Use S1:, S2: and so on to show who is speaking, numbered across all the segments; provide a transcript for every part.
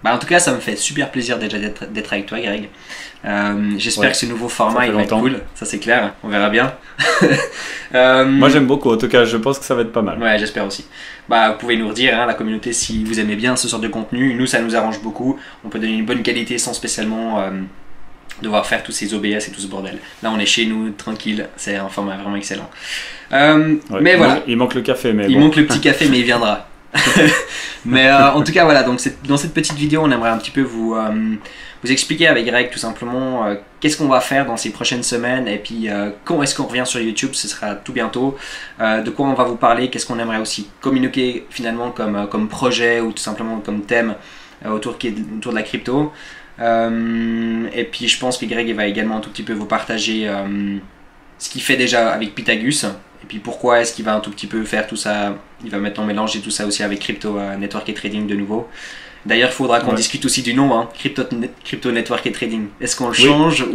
S1: Bah, en tout cas, ça me fait super plaisir déjà d'être avec toi, Greg. J'espère que ce nouveau format il va être cool, ça c'est clair, on verra bien.
S2: Moi j'aime beaucoup, en tout cas je pense que ça va être pas mal.
S1: Ouais, j'espère aussi. Bah, vous pouvez nous redire, hein, la communauté, si vous aimez bien ce genre de contenu. Nous, ça nous arrange beaucoup. On peut donner une bonne qualité sans spécialement devoir faire tous ces OBS et tout ce bordel. Là, on est chez nous, tranquille. C'est un format vraiment excellent. Mais voilà.
S2: Il manque le café, mais
S1: il manque le petit café, mais il viendra. Mais en tout cas, voilà. Donc, dans cette petite vidéo, on aimerait un petit peu vous expliquer avec Greg tout simplement qu'est-ce qu'on va faire dans ces prochaines semaines et puis quand est-ce qu'on revient sur YouTube, ce sera tout bientôt, de quoi on va vous parler, qu'est-ce qu'on aimerait aussi communiquer finalement comme projet ou tout simplement comme thème autour de la crypto. Et puis je pense que Greg va également un tout petit peu vous partager ce qu'il fait déjà avec Pythagus et puis pourquoi est-ce qu'il va un tout petit peu faire tout ça, il va maintenant mélanger tout ça aussi avec Crypto Network et Trading de nouveau. D'ailleurs, il faudra qu'on discute aussi du nom, hein, Crypto Network et Trading. Est-ce qu'on le change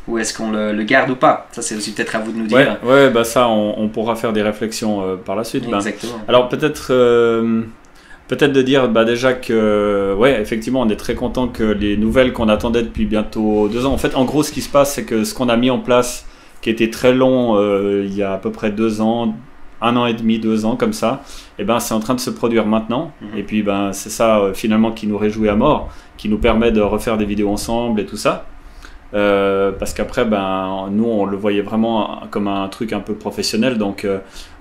S1: ou est-ce qu'on le garde ou pas? Ça, c'est aussi peut-être à vous de nous dire.
S2: Ouais, bah ça, on pourra faire des réflexions par la suite.
S1: Exactement.
S2: Alors peut-être de dire déjà que, ouais, effectivement, on est très content que les nouvelles qu'on attendait depuis bientôt 2 ans. En fait, en gros, ce qui se passe, c'est que ce qu'on a mis en place, qui était très long il y a à peu près 2 ans, 1 an et demi, 2 ans comme ça, et c'est en train de se produire maintenant. Et puis c'est ça finalement qui nous réjouit à mort, qui nous permet de refaire des vidéos ensemble et tout ça. Parce qu'après nous on le voyait vraiment comme un truc un peu professionnel, donc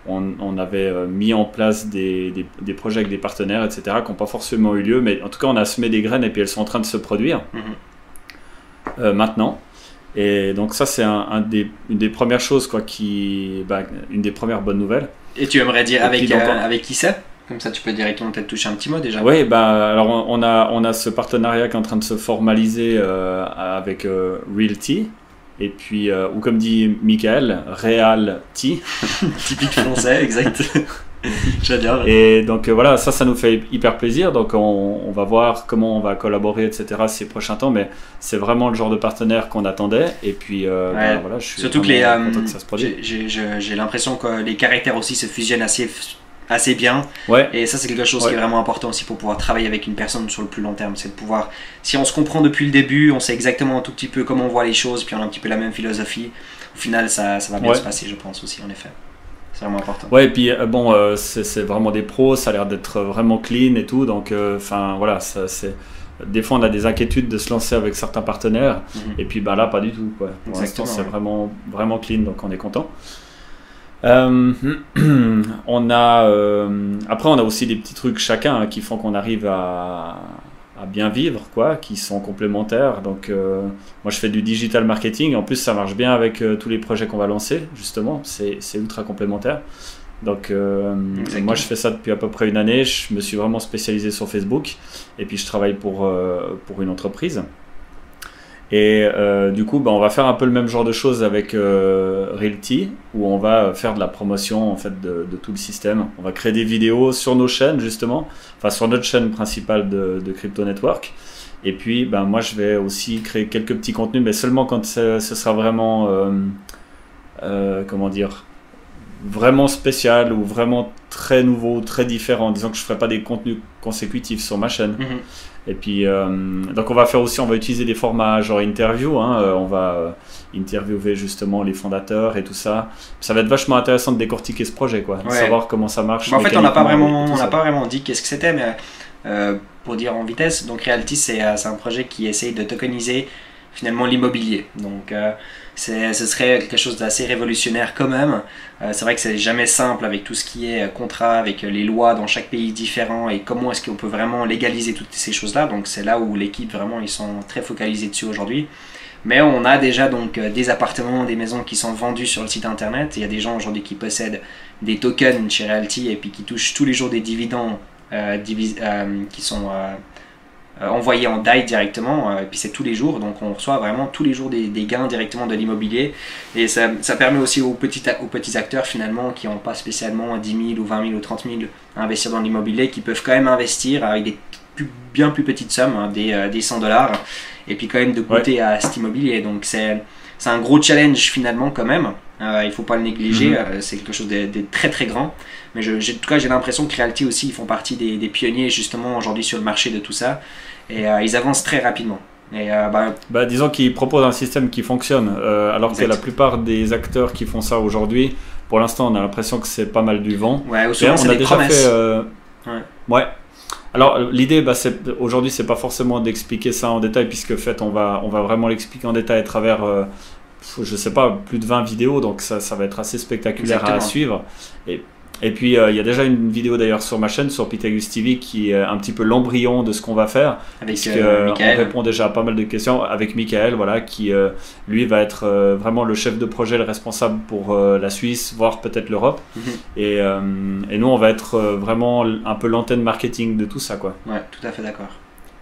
S2: on avait mis en place des projets avec des partenaires, etc., qui n'ont pas forcément eu lieu, mais en tout cas on a semé des graines et puis elles sont en train de se produire maintenant. Et donc ça c'est une des premières choses une des premières bonnes nouvelles.
S1: Et tu aimerais dire avec qui c'est? Comme ça tu peux directement peut-être toucher un petit mot déjà.
S2: Oui, alors on a ce partenariat qui est en train de se formaliser avec Realty. Et puis, ou comme dit Michael, Realty.
S1: Typique français, exact. J'adore.
S2: Et donc voilà, ça nous fait hyper plaisir. Donc on va voir comment on va collaborer, etc. ces prochains temps. Mais c'est vraiment le genre de partenaire qu'on attendait. Et puis voilà, je suis
S1: surtout
S2: content que ça se produise.
S1: J'ai l'impression que les caractères aussi se fusionnent assez bien.
S2: Ouais.
S1: Et ça c'est quelque chose qui est vraiment important aussi pour pouvoir travailler avec une personne sur le plus long terme. C'est de pouvoir, si on se comprend depuis le début, on sait exactement un tout petit peu comment on voit les choses, puis on a un petit peu la même philosophie, au final ça va bien se passer, je pense aussi, en effet. C'est vraiment important.
S2: Ouais, et puis c'est vraiment des pros, ça a l'air d'être vraiment clean et tout, donc voilà, des fois on a des inquiétudes de se lancer avec certains partenaires, et puis là pas du tout, quoi. Pour l'instant c'est vraiment, vraiment clean, donc on est content. Après on a aussi des petits trucs chacun qui font qu'on arrive à bien vivre, quoi, qui sont complémentaires. Donc moi je fais du digital marketing, en plus ça marche bien avec tous les projets qu'on va lancer, justement, c'est ultra complémentaire. Donc moi je fais ça depuis à peu près 1 année, je me suis vraiment spécialisé sur Facebook et puis je travaille pour une entreprise. Et du coup, on va faire un peu le même genre de choses avec Realty, où on va faire de la promotion en fait de tout le système. On va créer des vidéos sur nos chaînes justement, enfin sur notre chaîne principale de Crypto Network. Et puis, moi, je vais aussi créer quelques petits contenus, mais seulement quand ce sera vraiment, comment dire, vraiment spécial ou vraiment très nouveau, très différent. Disons que je ne ferai pas des contenus consécutifs sur ma chaîne. Et puis, donc on va utiliser des formats genre interview, on va interviewer justement les fondateurs et tout ça. Ça va être vachement intéressant de décortiquer ce projet, quoi, de savoir comment ça marche.
S1: En fait, on n'a pas vraiment dit qu'est-ce que c'était, mais pour dire en vitesse, donc Realty c'est un projet qui essaye de tokeniser finalement l'immobilier. Donc ce serait quelque chose d'assez révolutionnaire quand même. C'est vrai que c'est jamais simple avec tout ce qui est contrat, avec les lois dans chaque pays différent et comment est-ce qu'on peut vraiment légaliser toutes ces choses-là. Donc c'est là où l'équipe vraiment ils sont très focalisés dessus aujourd'hui. Mais on a déjà donc des appartements, des maisons qui sont vendus sur le site internet. Il y a des gens aujourd'hui qui possèdent des tokens chez Realty et puis qui touchent tous les jours des dividendes qui sont envoyés en DAI directement, et puis c'est tous les jours, donc on reçoit vraiment tous les jours des gains directement de l'immobilier, et ça permet aussi aux petits acteurs finalement qui n'ont pas spécialement 10 000 ou 20 000 ou 30 000 à investir dans l'immobilier, qui peuvent quand même investir avec des bien plus petites sommes, des $100, et puis quand même de coûter à cet immobilier. Donc c'est un gros challenge finalement quand même. Il faut pas le négliger, c'est quelque chose de très très grand. Mais en tout cas, j'ai l'impression que Realty aussi, ils font partie des pionniers justement aujourd'hui sur le marché de tout ça. Et ils avancent très rapidement. Et,
S2: disons qu'ils proposent un système qui fonctionne, alors que la plupart des acteurs qui font ça aujourd'hui, pour l'instant, on a l'impression que c'est pas mal du vent.
S1: Ouais, souvent, c'est des promesses.
S2: Ouais. Alors l'idée, aujourd'hui, c'est pas forcément d'expliquer ça en détail, puisque fait, on va vraiment l'expliquer en détail à travers, je sais pas, plus de 20 vidéos, donc ça va être assez spectaculaire à suivre. Et puis il y a déjà une vidéo d'ailleurs sur ma chaîne, sur Pythagus TV, qui est un petit peu l'embryon de ce qu'on va faire,
S1: avec
S2: on répond déjà à pas mal de questions avec Michael, voilà, qui lui va être vraiment le chef de projet, le responsable pour la Suisse, voire peut-être l'Europe. Et nous, on va être vraiment un peu l'antenne marketing de tout ça, quoi.
S1: Ouais, tout à fait d'accord.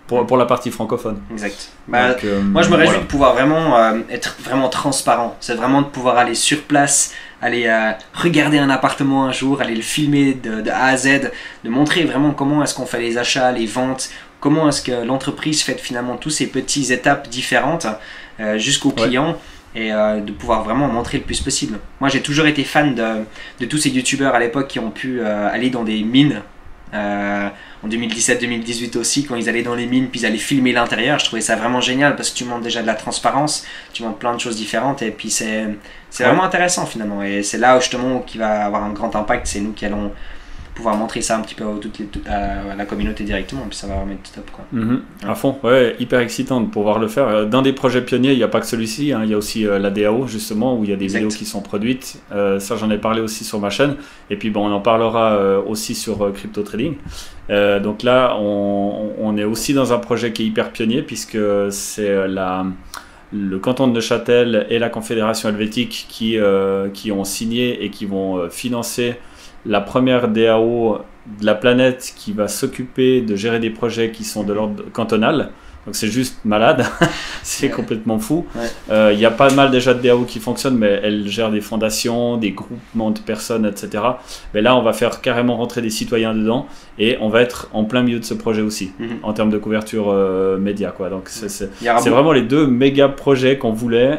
S2: Pour la partie francophone.
S1: Exact. Donc, moi, je me réjouis de pouvoir vraiment être vraiment transparent. C'est vraiment de pouvoir aller sur place, aller regarder un appartement un jour, aller le filmer de A à Z, de montrer vraiment comment est-ce qu'on fait les achats, les ventes, comment est-ce que l'entreprise fait finalement toutes ces petites étapes différentes jusqu'au client. Et de pouvoir vraiment montrer le plus possible. Moi, j'ai toujours été fan de tous ces youtubeurs à l'époque qui ont pu aller dans des mines. En 2017-2018 aussi, quand ils allaient dans les mines puis ils allaient filmer l'intérieur, je trouvais ça vraiment génial parce que tu montres déjà de la transparence, tu montres plein de choses différentes et puis c'est vraiment intéressant finalement. Et c'est là justement qui va avoir un grand impact, c'est nous qui allons pouvoir montrer ça un petit peu à la communauté directement, puis ça va vraiment être top, quoi.
S2: À fond, ouais, hyper excitant de pouvoir le faire. Dans des projets pionniers, il n'y a pas que celui-ci, hein, il y a aussi la DAO justement, où il y a des vidéos qui sont produites. Ça, j'en ai parlé aussi sur ma chaîne. Et puis bon, on en parlera aussi sur Crypto Trading. Donc là, on est aussi dans un projet qui est hyper pionnier, puisque c'est le canton de Neuchâtel et la Confédération helvétique qui ont signé et qui vont financer la première DAO de la planète qui va s'occuper de gérer des projets qui sont de l'ordre cantonal. Donc c'est juste malade, c'est complètement fou. Il y a pas mal déjà de DAO qui fonctionnent, mais elles gèrent des fondations, des groupements de personnes, etc. Mais là, on va faire carrément rentrer des citoyens dedans et on va être en plein milieu de ce projet aussi, en termes de couverture média, quoi. Donc c'est vraiment les deux méga projets qu'on voulait,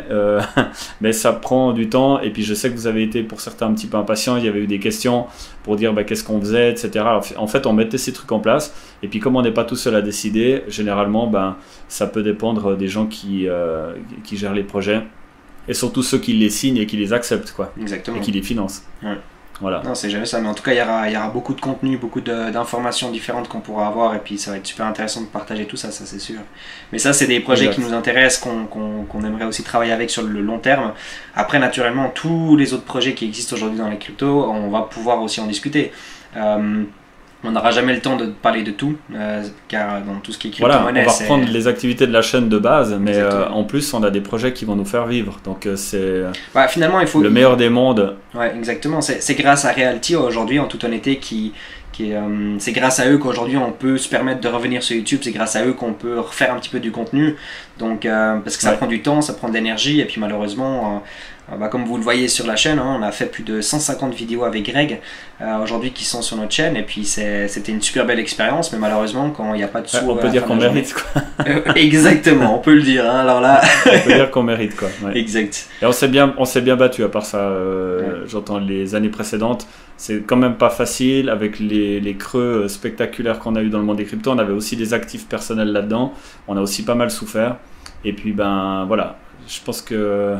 S2: mais ça prend du temps. Et puis je sais que vous avez été pour certains un petit peu impatients, il y avait eu des questions pour dire qu'est-ce qu'on faisait, etc. Alors, en fait, on mettait ces trucs en place et puis comme on n'est pas tout seul à décider, généralement, ça peut dépendre des gens qui gèrent les projets et surtout ceux qui les signent et qui les acceptent, quoi.
S1: Exactement.
S2: Et qui les financent.
S1: Ouais.
S2: Voilà.
S1: Non, c'est jamais ça, mais en tout cas, il y aura beaucoup de contenu, beaucoup d'informations différentes qu'on pourra avoir et puis ça va être super intéressant de partager tout ça, ça c'est sûr. Mais ça, c'est des projets qui nous intéressent, qu'on aimerait aussi travailler avec sur le long terme. Après, naturellement, tous les autres projets qui existent aujourd'hui dans les cryptos, on va pouvoir aussi en discuter. On n'aura jamais le temps de parler de tout, car dans tout ce qui est crypto-monnaie...
S2: on va reprendre les activités de la chaîne de base, mais en plus, on a des projets qui vont nous faire vivre. Donc, c'est
S1: finalement, il faut
S2: le meilleur des mondes.
S1: Ouais, exactement. C'est grâce à Realty, aujourd'hui, en toute honnêteté, c'est grâce à eux qu'aujourd'hui, on peut se permettre de revenir sur YouTube. C'est grâce à eux qu'on peut refaire un petit peu du contenu. Donc, parce que ça prend du temps, ça prend de l'énergie, et puis malheureusement... comme vous le voyez sur la chaîne, on a fait plus de 150 vidéos avec Greg aujourd'hui qui sont sur notre chaîne et puis c'était une super belle expérience, mais malheureusement quand il n'y a pas de sous...
S2: on peut dire qu'on mérite, quoi.
S1: Exactement, on peut le dire, hein, alors là...
S2: on peut dire qu'on mérite, quoi. Ouais.
S1: Exact.
S2: Et on s'est bien battu à part ça, j'entends les années précédentes, c'est quand même pas facile avec les creux spectaculaires qu'on a eu dans le monde des cryptos. On avait aussi des actifs personnels là-dedans, on a aussi pas mal souffert et puis voilà, je pense que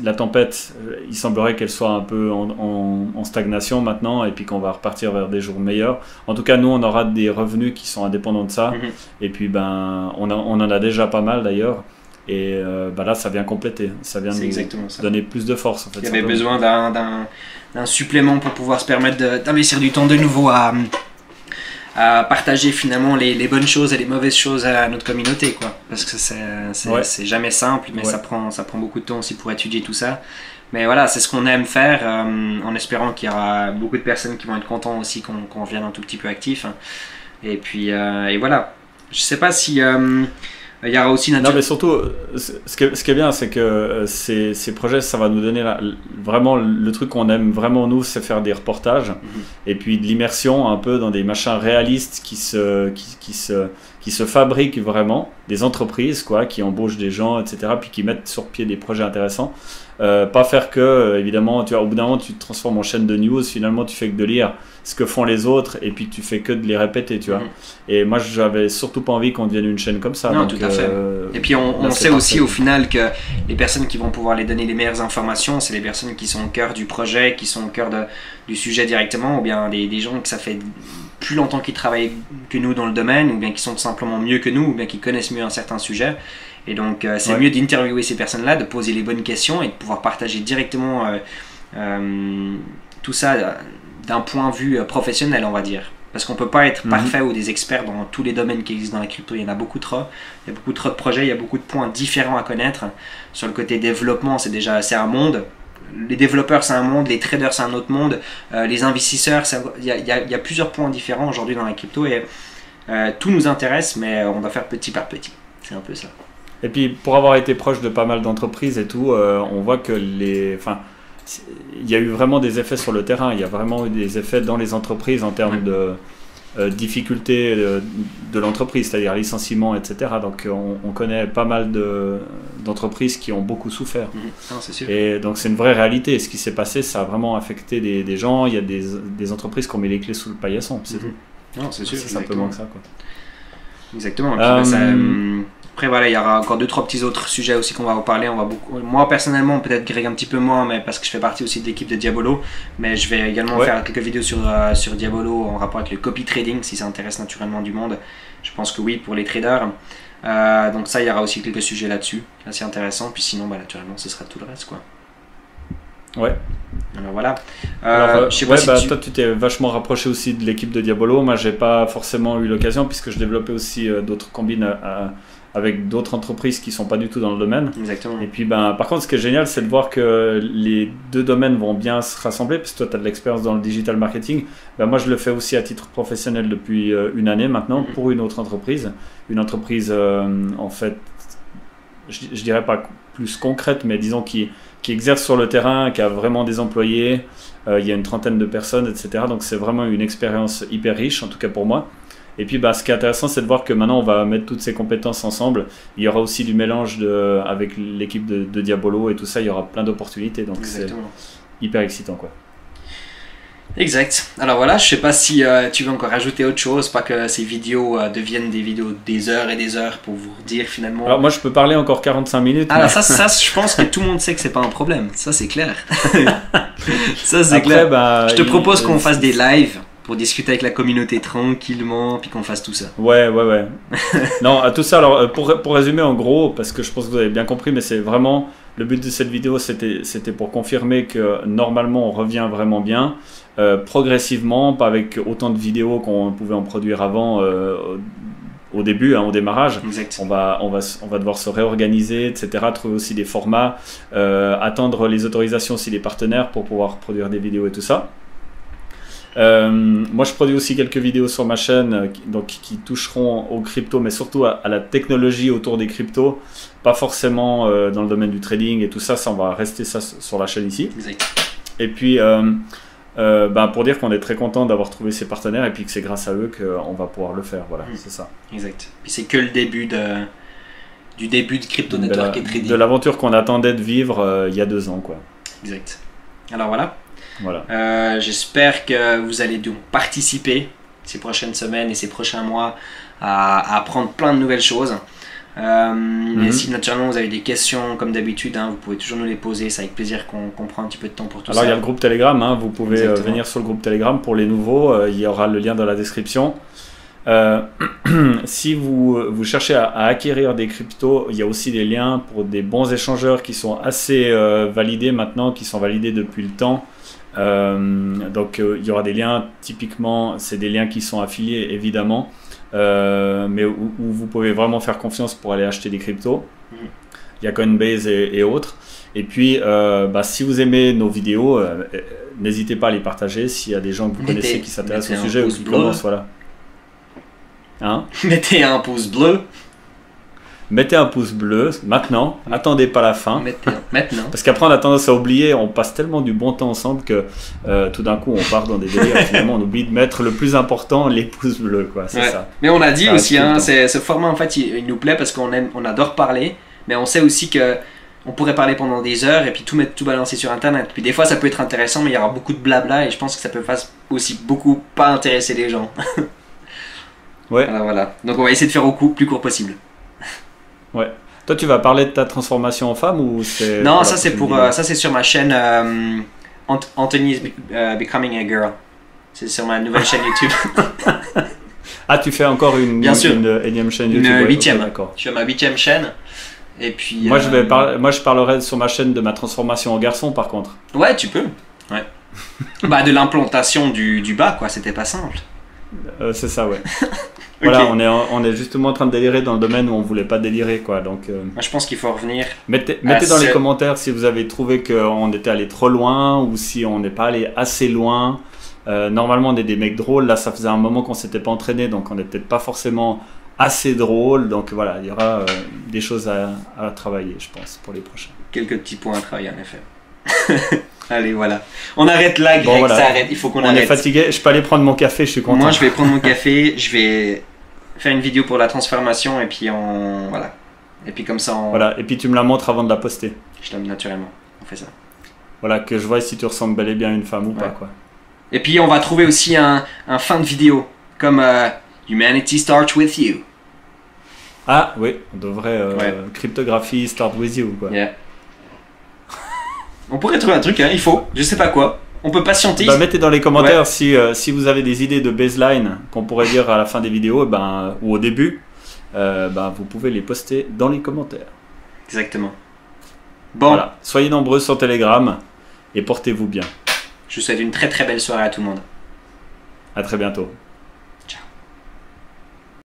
S2: la tempête, il semblerait qu'elle soit un peu en stagnation maintenant et puis qu'on va repartir vers des jours meilleurs. En tout cas, nous, on aura des revenus qui sont indépendants de ça. Et puis, on en a déjà pas mal d'ailleurs. Et là, ça vient compléter. Ça vient nous donner plus de force. En fait,
S1: il y avait besoin d'un supplément pour pouvoir se permettre d'investir du temps de nouveau à partager finalement les bonnes choses et les mauvaises choses à notre communauté, quoi. Parce que c'est jamais simple, mais ça prend beaucoup de temps aussi pour étudier tout ça. Mais voilà, c'est ce qu'on aime faire, en espérant qu'il y aura beaucoup de personnes qui vont être contents aussi qu'on revienne un tout petit peu actif. Et puis, et voilà. Je sais pas si... il y aura aussi
S2: Non, mais surtout, ce qui est bien, c'est que ces projets, ça va nous donner vraiment le truc qu'on aime vraiment, nous, c'est faire des reportages et puis de l'immersion un peu dans des machins réalistes qui qui se fabriquent vraiment, des entreprises quoi, qui embauchent des gens, etc., puis qui mettent sur pied des projets intéressants. Pas faire que, évidemment, tu vois, au bout d'un moment, tu te transformes en chaîne de news, finalement, tu fais que de lire ce que font les autres, et puis tu fais que de les répéter, tu vois. Et moi, j'avais surtout pas envie qu'on devienne une chaîne comme ça.
S1: Non,
S2: donc,
S1: tout à fait. Et puis, on sait aussi au final que les personnes qui vont pouvoir les donner les meilleures informations, c'est les personnes qui sont au cœur du projet, qui sont au cœur du sujet directement, ou bien des gens que ça fait plus longtemps qu'ils travaillent que nous dans le domaine, ou bien qui sont tout simplement mieux que nous, ou bien qui connaissent mieux un certain sujet. Et donc, c'est mieux d'interviewer ces personnes-là, de poser les bonnes questions et de pouvoir partager directement tout ça d'un point de vue professionnel, on va dire. Parce qu'on ne peut pas être parfait ou des experts dans tous les domaines qui existent dans la crypto. Il y en a beaucoup trop. Il y a beaucoup trop de projets, il y a beaucoup de points différents à connaître. Sur le côté développement, c'est un monde. Les développeurs, c'est un monde. Les traders, c'est un autre monde. Les investisseurs, il y a plusieurs points différents aujourd'hui dans la crypto. Et tout nous intéresse, mais on doit faire petit par petit. C'est un peu ça.
S2: Et puis, pour avoir été proche de pas mal d'entreprises et tout, on voit que il y a eu vraiment des effets sur le terrain. Il y a vraiment eu des effets dans les entreprises en termes de difficultés de l'entreprise, c'est-à-dire licenciement, etc. Donc, on connaît pas mal d'entreprises qui ont beaucoup souffert.
S1: Non, c'est sûr.
S2: Et donc, c'est une vraie réalité. Ce qui s'est passé, ça a vraiment affecté des gens. Il y a des entreprises qui ont mis les clés sous le paillasson. C'est tout.
S1: Non, c'est sûr.
S2: C'est simplement que ça, quoi.
S1: Exactement. Après, voilà, il y aura encore 2-3 petits autres sujets aussi qu'on va vous parler. Moi, personnellement, peut-être Greg un petit peu moins, mais parce que je fais partie aussi de l'équipe de Diabolo. Mais je vais également faire quelques vidéos sur Diabolo en rapport avec le copy trading, si ça intéresse naturellement du monde. Je pense que oui, pour les traders. Donc ça, il y aura aussi quelques sujets là-dessus, assez intéressant. Puis sinon, naturellement, ce sera tout le reste, quoi.
S2: Ouais.
S1: Alors voilà.
S2: Je sais pas si toi tu t'es vachement rapproché aussi de l'équipe de Diabolo. Moi j'ai pas forcément eu l'occasion puisque je développais aussi d'autres combines avec d'autres entreprises qui sont pas du tout dans le domaine.
S1: Exactement.
S2: Et puis par contre ce qui est génial c'est de voir que les deux domaines vont bien se rassembler parce que toi tu as de l'expérience dans le digital marketing. Moi je le fais aussi à titre professionnel depuis une année maintenant pour une autre entreprise. Une entreprise en fait je dirais pas plus concrète mais disons qui exerce sur le terrain, qui a vraiment des employés, il y a une trentaine de personnes, etc. Donc c'est vraiment une expérience hyper riche, en tout cas pour moi. Et puis ce qui est intéressant, c'est de voir que maintenant on va mettre toutes ces compétences ensemble. Il y aura aussi du mélange avec l'équipe de Diabolo et tout ça, il y aura plein d'opportunités. Donc c'est hyper excitant, quoi.
S1: Exact. Alors voilà, je sais pas si tu veux encore ajouter autre chose, pas que ces vidéos deviennent des vidéos des heures et des heures pour vous dire finalement...
S2: Alors moi je peux parler encore 45 minutes.
S1: Alors ça je pense que tout le monde sait que c'est pas un problème, ça c'est clair. Ça c'est clair. Je te propose qu'on fasse des lives pour discuter avec la communauté tranquillement, puis qu'on fasse tout ça.
S2: Ouais. Non, tout ça, alors pour résumer en gros, parce que je pense que vous avez bien compris, mais c'est vraiment... Le but de cette vidéo, c'était pour confirmer que normalement on revient vraiment bien, progressivement, pas avec autant de vidéos qu'on pouvait en produire avant au début, au démarrage.
S1: Exact.
S2: On va devoir se réorganiser, etc., trouver aussi des formats, attendre les autorisations aussi des partenaires pour pouvoir produire des vidéos et tout ça. Moi je produis aussi quelques vidéos sur ma chaîne qui toucheront aux cryptos mais surtout à la technologie autour des cryptos, pas forcément dans le domaine du trading et tout ça, on va rester ça sur la chaîne ici.
S1: Exact.
S2: Et puis pour dire qu'on est très content d'avoir trouvé ces partenaires et puis que c'est grâce à eux qu'on va pouvoir le faire, voilà, c'est ça.
S1: Exact. Puis c'est que le début du début de Crypto Network et Trading.
S2: De l'aventure qu'on attendait de vivre il y a 2 ans, quoi.
S1: Exact. Alors voilà.
S2: Voilà.
S1: J'espère que vous allez donc participer ces prochaines semaines et ces prochains mois à apprendre plein de nouvelles choses. Et si naturellement vous avez des questions comme d'habitude, vous pouvez toujours nous les poser, c'est avec plaisir qu'on prend un petit peu de temps pour tout ça.
S2: Alors il y a le groupe Telegram, vous pouvez venir sur le groupe Telegram pour les nouveaux, il y aura le lien dans la description. Si vous cherchez à acquérir des cryptos, il y a aussi des liens pour des bons échangeurs qui sont assez validés maintenant, qui sont validés depuis le temps. Donc il y aura des liens, typiquement c'est des liens qui sont affiliés évidemment, mais où vous pouvez vraiment faire confiance pour aller acheter des cryptos. Il y a Coinbase et autres. Et puis si vous aimez nos vidéos, n'hésitez pas à les partager s'il y a des gens que vous connaissez qui s'intéressent au sujet ou qui commencent, voilà.
S1: Mettez un pouce bleu.
S2: Mettez un pouce bleu maintenant, attendez pas la fin.
S1: Maintenant.
S2: Parce qu'après on a tendance à oublier, on passe tellement du bon temps ensemble que tout d'un coup on part dans des délires et finalement on oublie de mettre le plus important, les pouces bleus, quoi, c'est ça.
S1: Mais on a dit
S2: ça
S1: aussi, hein, ce format en fait il nous plaît parce on adore parler, mais on sait aussi que on pourrait parler pendant des heures et puis tout balancer sur internet. Puis des fois ça peut être intéressant, mais il y aura beaucoup de blabla et je pense que ça peut aussi beaucoup pas intéresser les gens.
S2: Ouais.
S1: Voilà. Donc on va essayer de faire au plus court possible.
S2: Ouais. Toi, tu vas parler de ta transformation en femme ou c'est...
S1: Non, ça c'est sur ma chaîne Anthony's Becoming a Girl. C'est sur ma nouvelle chaîne YouTube.
S2: Ah, tu fais encore une énième chaîne YouTube?
S1: Une huitième.
S2: Okay, d'accord.
S1: Je suis à ma 8e chaîne. Et puis,
S2: moi, je parlerai sur ma chaîne de ma transformation en garçon, par contre.
S1: Ouais, tu peux. Ouais. Bah, de l'implantation du bas, quoi. C'était pas simple.
S2: C'est ça, ouais. Voilà, on est justement en train de délirer dans le domaine où on voulait pas délirer, quoi. Donc,
S1: moi, je pense qu'il faut revenir.
S2: Mettez dans les commentaires si vous avez trouvé qu'on était allé trop loin ou si on n'est pas allé assez loin. Normalement, on est des mecs drôles. Là, ça faisait un moment qu'on s'était pas entraîné, donc on n'est peut-être pas forcément assez drôle. Donc voilà, il y aura des choses à travailler, je pense, pour les prochains.
S1: Quelques petits points à travailler, en effet. Allez, voilà. On arrête là, Greg,
S2: voilà.
S1: ça arrête. Il faut qu'on arrête.
S2: On est fatigué. Je peux aller prendre mon café, je suis content.
S1: Moi, je vais prendre mon café. Je vais faire une vidéo pour la transformation et puis voilà. Et puis comme ça,
S2: Voilà. Et puis tu me la montres avant de la poster.
S1: Je l'aime naturellement. On fait ça.
S2: Voilà, que je vois si tu ressembles bel et bien à une femme ou pas, quoi.
S1: Et puis on va trouver aussi un fin de vidéo comme Humanity Starts With You.
S2: Ah oui, on devrait cryptographie Start With You, quoi.
S1: Yeah. On pourrait trouver un truc, hein, il faut, je sais pas quoi. On peut patienter.
S2: Bah, mettez dans les commentaires si vous avez des idées de baseline qu'on pourrait dire à la fin des vidéos ou au début. Vous pouvez les poster dans les commentaires.
S1: Exactement. Bon.
S2: Voilà. Soyez nombreux sur Telegram et portez-vous bien.
S1: Je vous souhaite une très très belle soirée à tout le monde.
S2: À très bientôt.